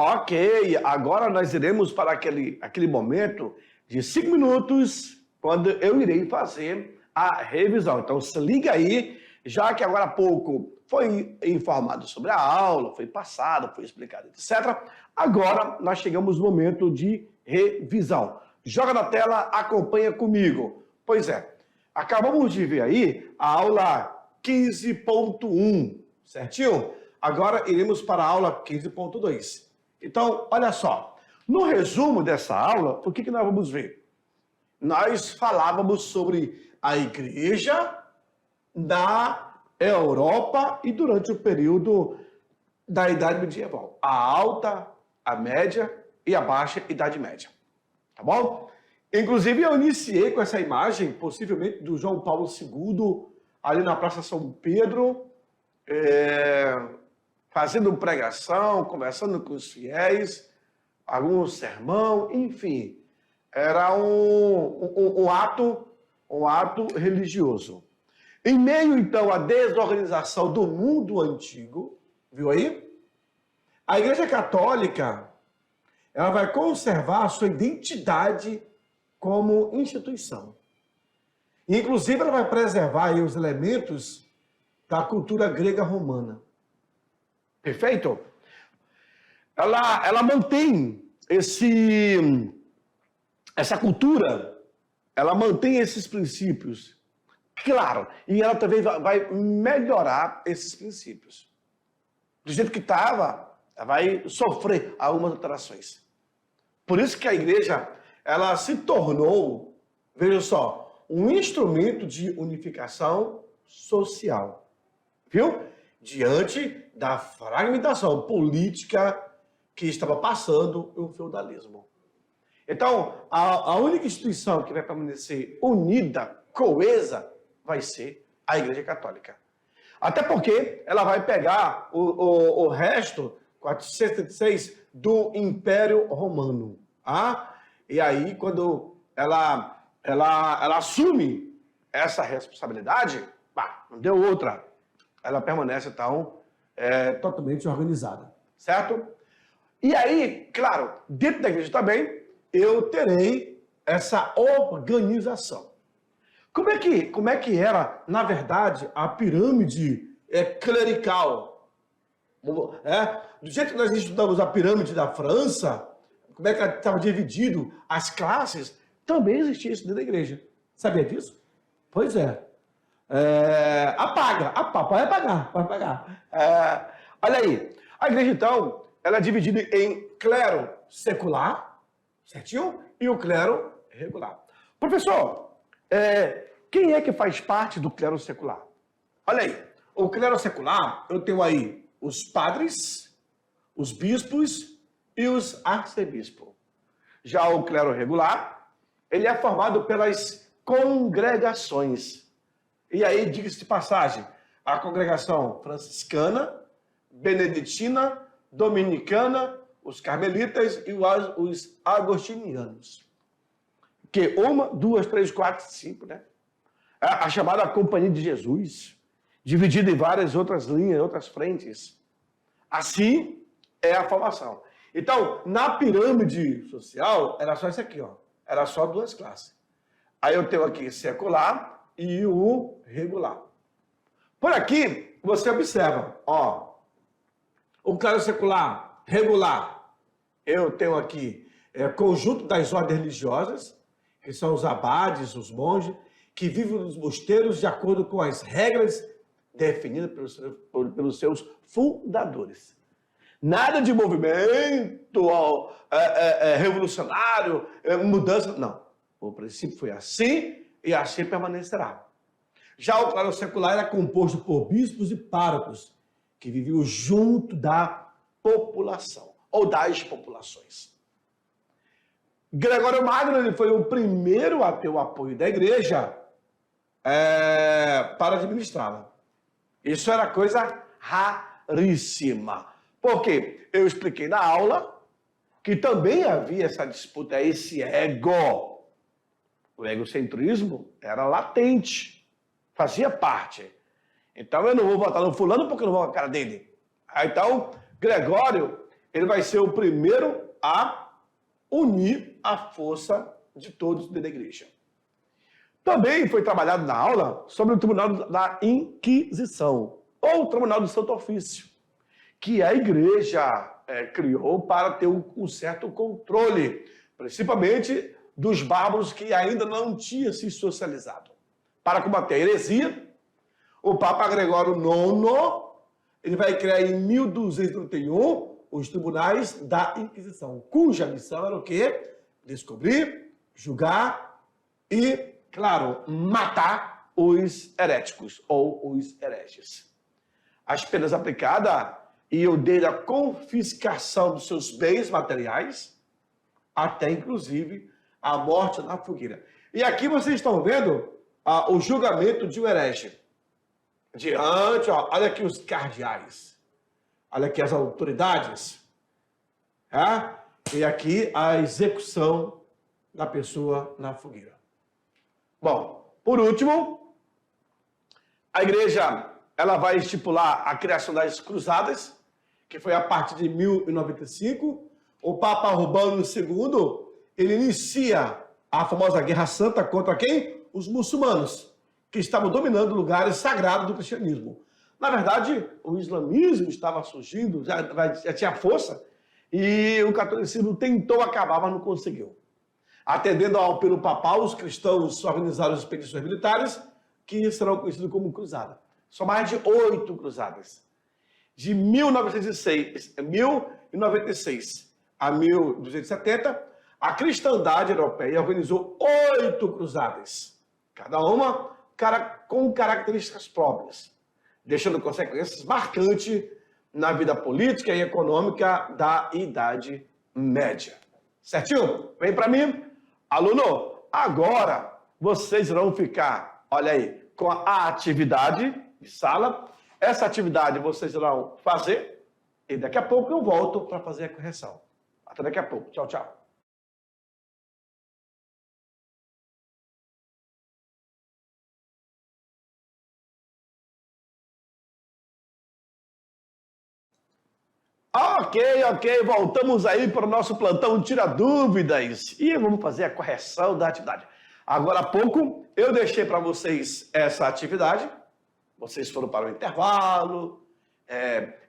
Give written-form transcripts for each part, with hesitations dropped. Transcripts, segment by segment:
Ok, agora nós iremos para aquele momento de 5 minutos, quando eu irei fazer a revisão. Então se liga aí, já que agora há pouco foi informado sobre a aula, foi passado, foi explicado, etc. Agora nós chegamos no momento de revisão. Joga na tela, acompanha comigo. Pois é, acabamos de ver aí a aula 15.1, certinho? Agora iremos para a aula 15.2. Então, olha só, no resumo dessa aula, o que nós vamos ver? Nós falávamos sobre a igreja na Europa e durante o período da Idade Medieval. A alta, a média e a baixa Idade Média. Tá bom? Inclusive, eu iniciei com essa imagem, possivelmente do João Paulo II, ali na Praça São Pedro, fazendo pregação, conversando com os fiéis, algum sermão, enfim. Era um ato religioso. Em meio, então, à desorganização do mundo antigo, viu aí? A Igreja Católica, ela vai conservar a sua identidade como instituição. Inclusive, ela vai preservar aí os elementos da cultura grega romana. Perfeito? Ela mantém essa cultura, ela mantém esses princípios. Claro, e ela também vai melhorar esses princípios. Do jeito que estava, ela vai sofrer algumas alterações. Por isso que a igreja, ela se tornou, veja só, um instrumento de unificação social. Viu? Diante da fragmentação política que estava passando o feudalismo. Então, a única instituição que vai permanecer unida, coesa, vai ser a Igreja Católica. Até porque ela vai pegar o resto, 476, do Império Romano. Ah? E aí, quando ela assume essa responsabilidade, não deu outra. Ela permanece, então, totalmente organizada, certo? E aí, claro, dentro da igreja também, eu terei essa organização. Como é que era, na verdade, a pirâmide clerical? Do jeito que nós estudamos a pirâmide da França, como é que estava dividido as classes, também existia isso dentro da igreja. Sabia disso? Pois é. Pode pagar. Olha aí, a igreja, então, ela é dividida em clero secular, certinho? E o clero regular. Professor, quem é que faz parte do clero secular? Olha aí, o clero secular, eu tenho aí os padres, os bispos e os arcebispos. Já o clero regular, ele é formado pelas congregações. E aí, diga-se de passagem, a congregação franciscana, beneditina, dominicana, os carmelitas e os agostinianos. Que 1, 2, 3, 4, 5, né? A chamada Companhia de Jesus, dividida em várias outras linhas, outras frentes. Assim é a formação. Então, na pirâmide social, era só isso aqui, ó. Era só duas classes. Aí eu tenho aqui secular e o regular. Por aqui, você observa, ó, o clero secular, regular, eu tenho aqui conjunto das ordens religiosas, que são os abades, os monges, que vivem nos mosteiros de acordo com as regras definidas pelos seus fundadores. Nada de movimento revolucionário, mudança, não. O princípio foi assim e assim permanecerá. Já o clero secular era composto por bispos e párocos, que viviam junto da população, ou das populações. Gregório Magno, ele foi o primeiro a ter o apoio da igreja para administrá-la. Isso era coisa raríssima. Porque eu expliquei na aula que também havia essa disputa, esse ego. O egocentrismo era latente, fazia parte. Então eu não vou votar no fulano porque eu não vou com a cara dele. Então, Gregório, ele vai ser o primeiro a unir a força de todos dentro da igreja. Também foi trabalhado na aula sobre o Tribunal da Inquisição, ou o Tribunal do Santo Ofício, que a igreja criou para ter um certo controle, principalmente dos bárbaros que ainda não tinham se socializado. Para combater a heresia, o Papa Gregório IX, ele vai criar em 1231 os Tribunais da Inquisição, cuja missão era o quê? Descobrir, julgar e, claro, matar os heréticos ou os hereges. As penas aplicadas iam desde a confiscação dos seus bens materiais até, inclusive, a morte na fogueira. E aqui vocês estão vendo o julgamento de um herege. Diante, olha aqui os cardeais, olha aqui as autoridades, e aqui a execução da pessoa na fogueira. Bom, por último, a igreja ela vai estipular a criação das cruzadas, que foi a partir de 1095. O Papa Urbano II, ele inicia a famosa Guerra Santa contra quem? Os muçulmanos, que estavam dominando lugares sagrados do cristianismo. Na verdade, o islamismo estava surgindo, já tinha força, e o catolicismo tentou acabar, mas não conseguiu. Atendendo ao apelo papal, os cristãos organizaram expedições militares, que serão conhecidas como cruzada. São mais de 8 cruzadas. De 1096 a 1270, a cristandade europeia organizou 8 cruzadas, cada uma com características próprias, deixando consequências marcantes na vida política e econômica da Idade Média. Certinho? Vem para mim. Aluno, agora vocês vão ficar, olha aí, com a atividade de sala. Essa atividade vocês vão fazer e daqui a pouco eu volto para fazer a correção. Até daqui a pouco. Tchau, tchau. Ok, voltamos aí para o nosso plantão Tira Dúvidas e vamos fazer a correção da atividade. Agora há pouco eu deixei para vocês essa atividade, vocês foram para o intervalo,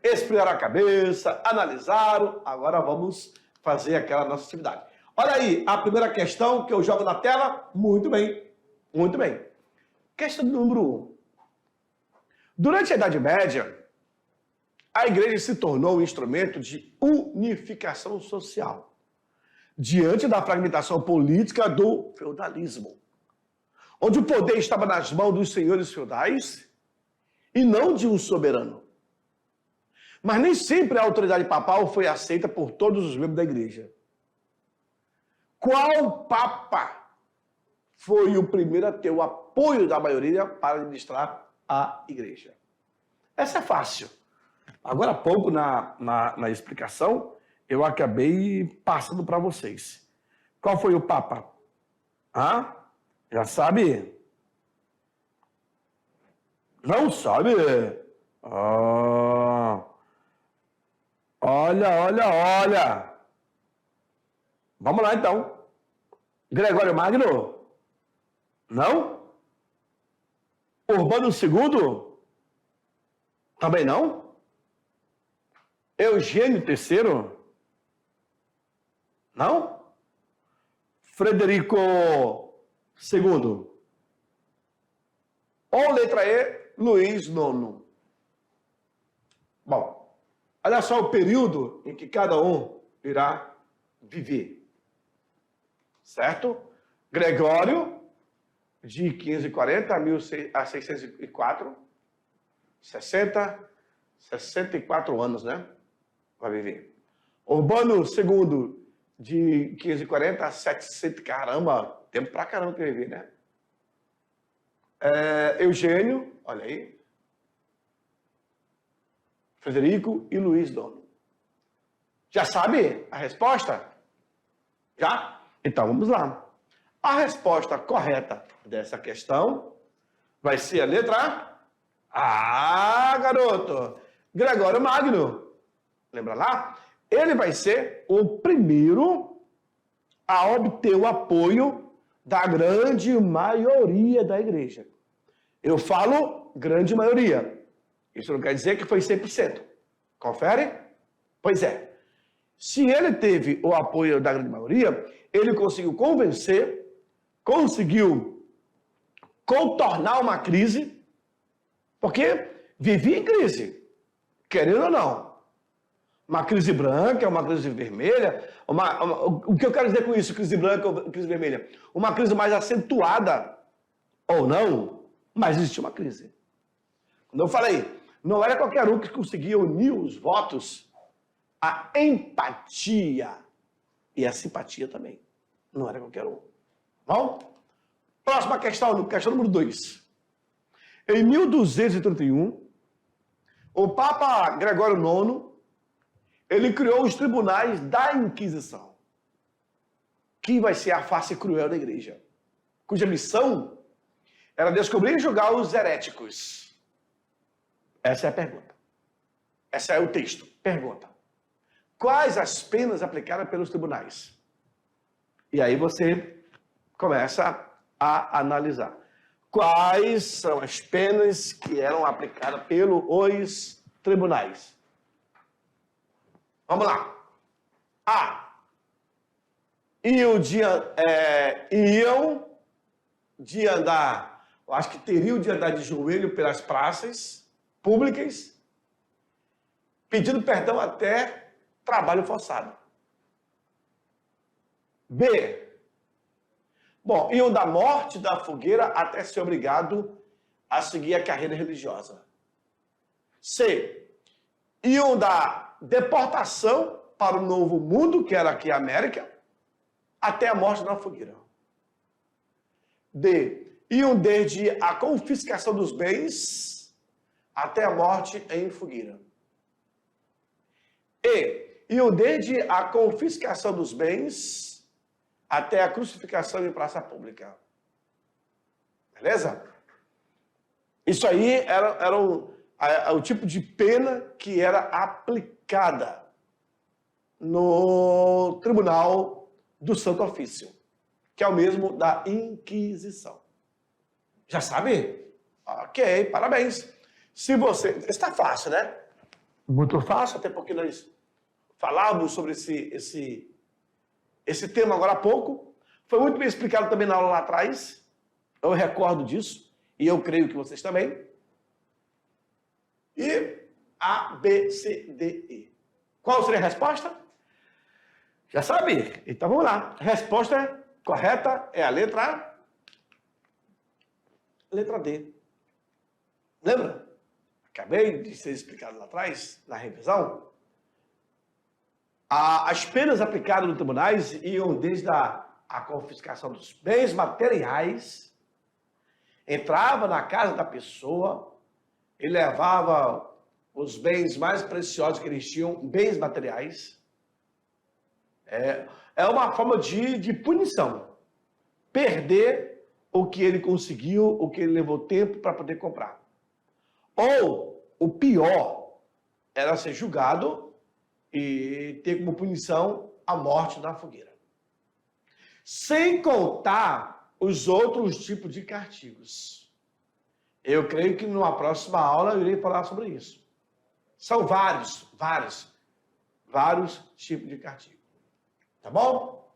esfriaram a cabeça, analisaram, agora vamos fazer aquela nossa atividade. Olha aí, a primeira questão que eu jogo na tela, muito bem. Questão número 1. Durante a Idade Média, a igreja se tornou um instrumento de unificação social, diante da fragmentação política do feudalismo, onde o poder estava nas mãos dos senhores feudais e não de um soberano. Mas nem sempre a autoridade papal foi aceita por todos os membros da igreja. Qual papa foi o primeiro a ter o apoio da maioria para administrar a igreja? Essa é fácil. Agora há pouco, na explicação, eu acabei passando para vocês. Qual foi o Papa? Já sabe? Não sabe? Olha. Vamos lá, então. Gregório Magno? Não? Urbano II? Também não? Eugênio III? Não? Frederico II? Ou letra E, Luís IX? Bom, olha só o período em que cada um irá viver. Certo? Gregório, de 1540 a 604, 64 anos, né? Vai viver. Urbano II, de 1540 a 700, caramba, tempo pra caramba que vai viver, né? Eugênio, olha aí. Frederico e Luís IX. Já sabe a resposta? Já? Então vamos lá. A resposta correta dessa questão vai ser a letra A. Garoto! Gregório Magno. Lembra lá? ele vai ser o primeiro a obter o apoio da grande maioria da igreja. Eu falo grande maioria. Isso não quer dizer que foi 100%. Confere? Pois é. Se ele teve o apoio da grande maioria, ele conseguiu convencer, conseguiu contornar uma crise, porque vivia em crise, querendo ou não. Uma crise branca, uma crise vermelha. O que eu quero dizer com isso, crise branca ou crise vermelha? Uma crise mais acentuada ou não, mas existia uma crise. Quando eu falei, não era qualquer um que conseguia unir os votos, a empatia e a simpatia também. Não era qualquer um. Bom? Próxima questão, questão número 2. Em 1231, o Papa Gregório IX, ele criou os tribunais da Inquisição, que vai ser a face cruel da igreja, cuja missão era descobrir e julgar os heréticos. Essa é a pergunta. Esse é o texto. Pergunta. Quais as penas aplicadas pelos tribunais? E aí você começa a analisar. Quais são as penas que eram aplicadas pelos tribunais? Vamos lá. Iam de andar, eu acho que teriam de andar de joelho pelas praças públicas, pedindo perdão até trabalho forçado. B. Bom, iam da morte da fogueira até ser obrigado a seguir a carreira religiosa. C. Iam da deportação para o novo mundo, que era aqui a América, até a morte na fogueira. D. Iam desde a confiscação dos bens até a morte em fogueira. E. Iam desde a confiscação dos bens até a crucificação em praça pública. Beleza? Isso aí era o tipo de pena que era aplicada no Tribunal do Santo Ofício, que é o mesmo da Inquisição. Já sabe? Ok, parabéns. Se você... Está fácil, né? Muito fácil, até porque nós falávamos sobre esse tema agora há pouco. Foi muito bem explicado também na aula lá atrás. Eu recordo disso. E eu creio que vocês também. E A, B, C, D, E. Qual seria a resposta? Já sabe? Então vamos lá. A resposta correta é a letra D. Lembra? Acabei de ser explicado lá atrás, na revisão. As penas aplicadas nos tribunais iam desde a confiscação dos bens materiais, entrava na casa da pessoa e levava os bens mais preciosos que eles tinham, bens materiais. É uma forma de punição. Perder o que ele conseguiu, o que ele levou tempo para poder comprar. Ou, o pior, era ser julgado e ter como punição a morte na fogueira. Sem contar os outros tipos de castigos. Eu creio que numa próxima aula eu irei falar sobre isso. São vários tipos de castigo. Tá bom?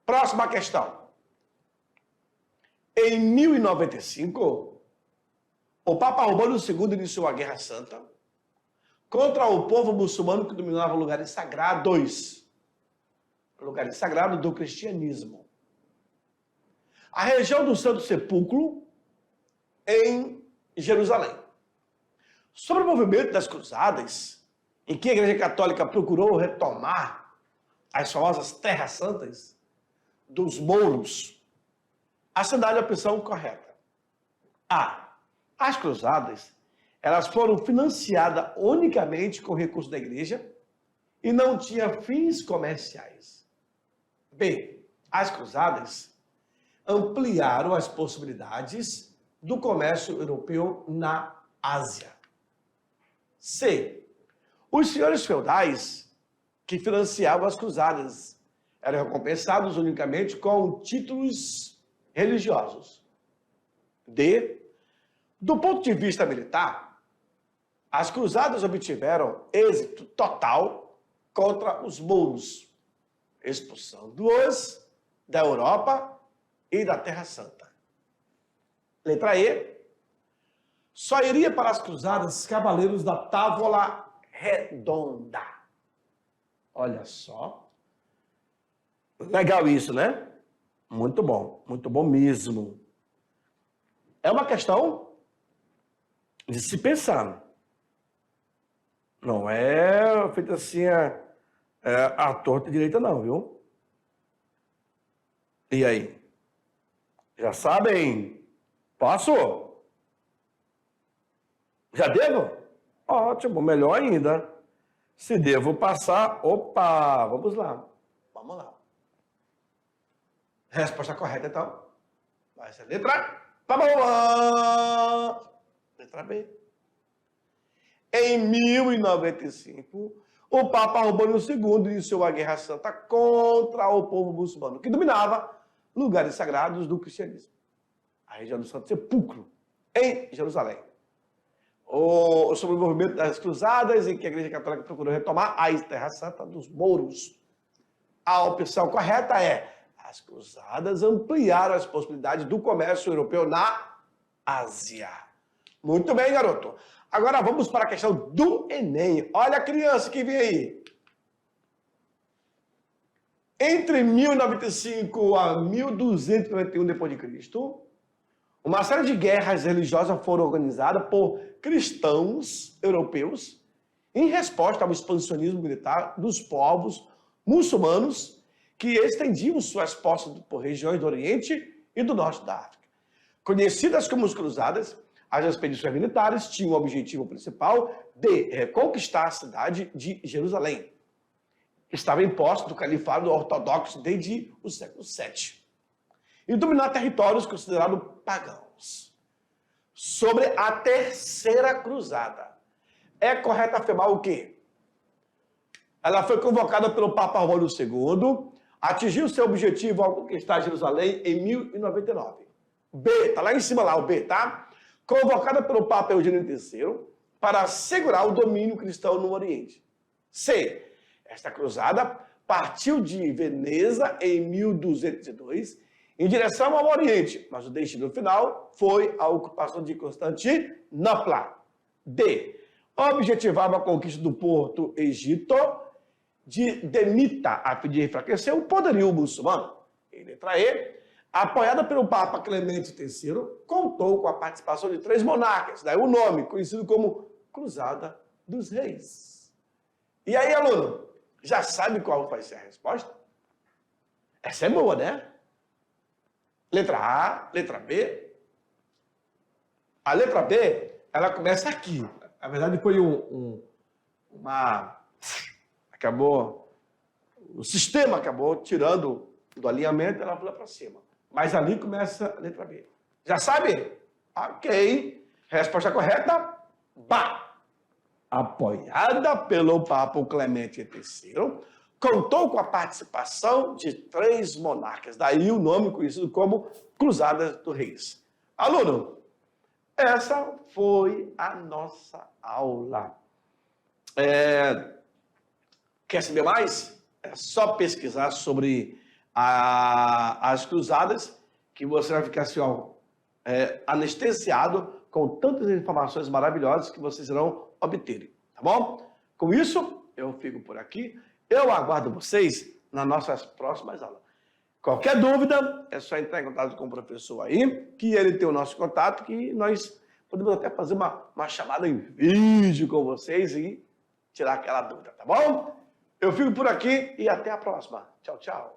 Próxima questão. Em 1095, o Papa Urbano II iniciou a Guerra Santa contra o povo muçulmano que dominava lugares sagrados do cristianismo. A região do Santo Sepulcro, em Jerusalém. Sobre o movimento das cruzadas, em que a Igreja Católica procurou retomar as famosas terras santas dos mouros, assinale a opção correta. A. As cruzadas, elas foram financiadas unicamente com recursos da igreja e não tinham fins comerciais. B. As cruzadas ampliaram as possibilidades do comércio europeu na Ásia. C. Os senhores feudais que financiavam as cruzadas eram recompensados unicamente com títulos religiosos. Do ponto de vista militar, as cruzadas obtiveram êxito total contra os mouros, expulsando-os da Europa e da Terra Santa. Letra E. Só iria para as cruzadas cavaleiros da Távola Redonda. Olha só. Legal isso, né? Muito bom mesmo. É uma questão de se pensar. Não é feita assim a torta e direita não, viu? E aí? Já sabem? Posso? Já devo? Ótimo, melhor ainda. Se devo passar, opa, vamos lá. Vamos lá. Resposta correta, então. Vai ser letra Letra B. Em 1095, o Papa Urbano II iniciou a Guerra Santa contra o povo muçulmano, que dominava lugares sagrados do cristianismo. A região do Santo Sepulcro, em Jerusalém. Sobre o movimento das cruzadas, em que a Igreja Católica procurou retomar a Terra Santa dos mouros. A opção correta é: as cruzadas ampliaram as possibilidades do comércio europeu na Ásia. Muito bem, garoto. Agora vamos para a questão do Enem. Olha a criança que vem aí. Entre 1095 a 1291 d.C., uma série de guerras religiosas foram organizadas por cristãos europeus em resposta ao expansionismo militar dos povos muçulmanos que estendiam suas posses por regiões do Oriente e do Norte da África. Conhecidas como as Cruzadas, as expedições militares tinham o objetivo principal de reconquistar a cidade de Jerusalém. Estava em posse do califado ortodoxo desde o século VII. E dominar territórios considerados pagãos. Sobre a Terceira Cruzada, é correto afirmar o quê? Ela foi convocada pelo Papa Urbano II, atingiu seu objetivo ao conquistar Jerusalém em 1099. B, tá lá em cima lá o B, tá? Convocada pelo Papa Eugênio III para assegurar o domínio cristão no Oriente. C, esta cruzada partiu de Veneza em 1202 em direção ao Oriente, mas o destino final foi a ocupação de Constantinopla. D, objetivava a conquista do Porto Egito de Demita, a fim de enfraquecer o poderio muçulmano. E letra E, apoiada pelo Papa Clemente III, contou com a participação de 3 monarcas, daí o nome, conhecido como Cruzada dos Reis. E aí, aluno, já sabe qual vai ser a resposta? Essa é boa, né? Letra A, letra B. A letra B, ela começa aqui. Na verdade, foi acabou, o sistema acabou tirando do alinhamento e ela foi lá para cima. Mas ali começa a letra B. Já sabe? Ok. Resposta correta? Bah! Apoiada pelo Papa Clemente III, contou com a participação de 3 monarcas. Daí o nome conhecido como Cruzadas dos Reis. Aluno, essa foi a nossa aula. Quer saber mais? É só pesquisar sobre as cruzadas, que você vai ficar assim, anestesiado com tantas informações maravilhosas que vocês irão obter, tá bom? Com isso, eu fico por aqui. Eu aguardo vocês nas nossas próximas aulas. Qualquer dúvida, é só entrar em contato com o professor aí, que ele tem o nosso contato, que nós podemos até fazer uma chamada em vídeo com vocês e tirar aquela dúvida, tá bom? Eu fico por aqui e até a próxima. Tchau, tchau.